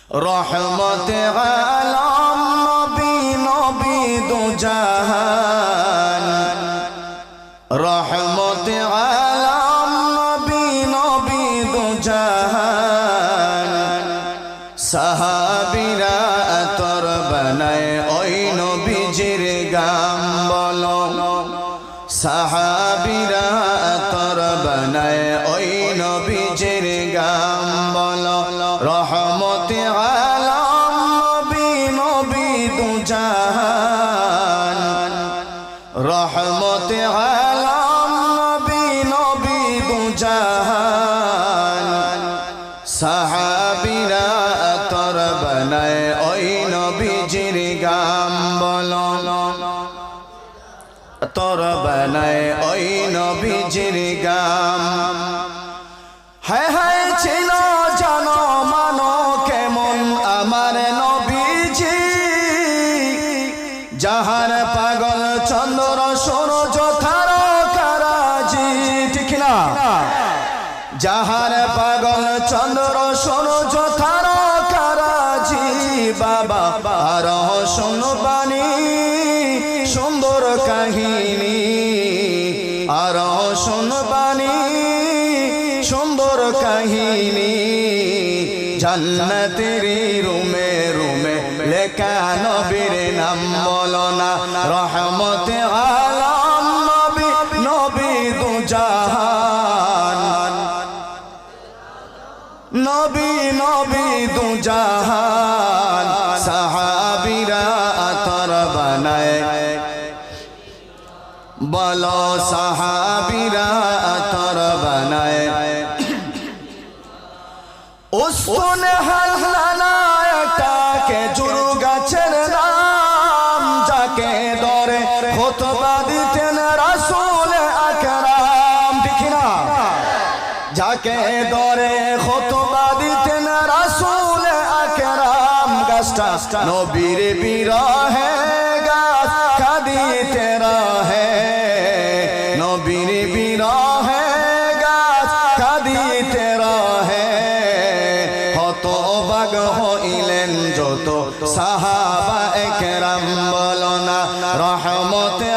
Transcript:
রহমতে আলম নবী নবী দু জাহান রহমতে আলম নবী নবী দু জাহান সাহাবীরা তোর বানায় ওই নবীজির গাম বলো সাহাবীরা তোর বানায় ওই নবীজির গাম বলো রহমতে আলম নবী নবী দু জাহান রহমতে আলম নবী নবী দু জাহান সাহাবীরা তোর বানায় ওই নবীজির গাম বলো তোর বানায় ওই নবীজির গাম হায় হায় ছিল জানো মানো কেমন আমার নবীজি যাহার পাগল চন্দ্র সূর্য তারকারাজি ঠিক না যাহার পাগল চন্দ্র সূর্য তারকারাজি বাবা আর শুনবানি সুন্দর কাহিনী আর শুনবানি সুন্দর কাহিনী জান্নাতের রুমে রুমে লেখা নবীর নাম বলো না রহমতে আলম নবী নবী দু জাহান নবী নবী দু জাহান সাহাবীরা তোর বানায় বলো সাহাবীরা তোর বানায় উসকুন হালনা একটা খেজুর গাছের নাম যাকে ধরে খুতবা দিতেন রাসূল আকরাম ঠিক না যাকে ধরে খুতবা দিতেন রাসূল আকরাম গাছটা নবীর বিরহে গাছ কাঁদিতে রহে নবীর বিরহে গাছ কাঁদিতে রহে হতবাক হইলেন যত সাহাবা একরাম বলো না রহমতে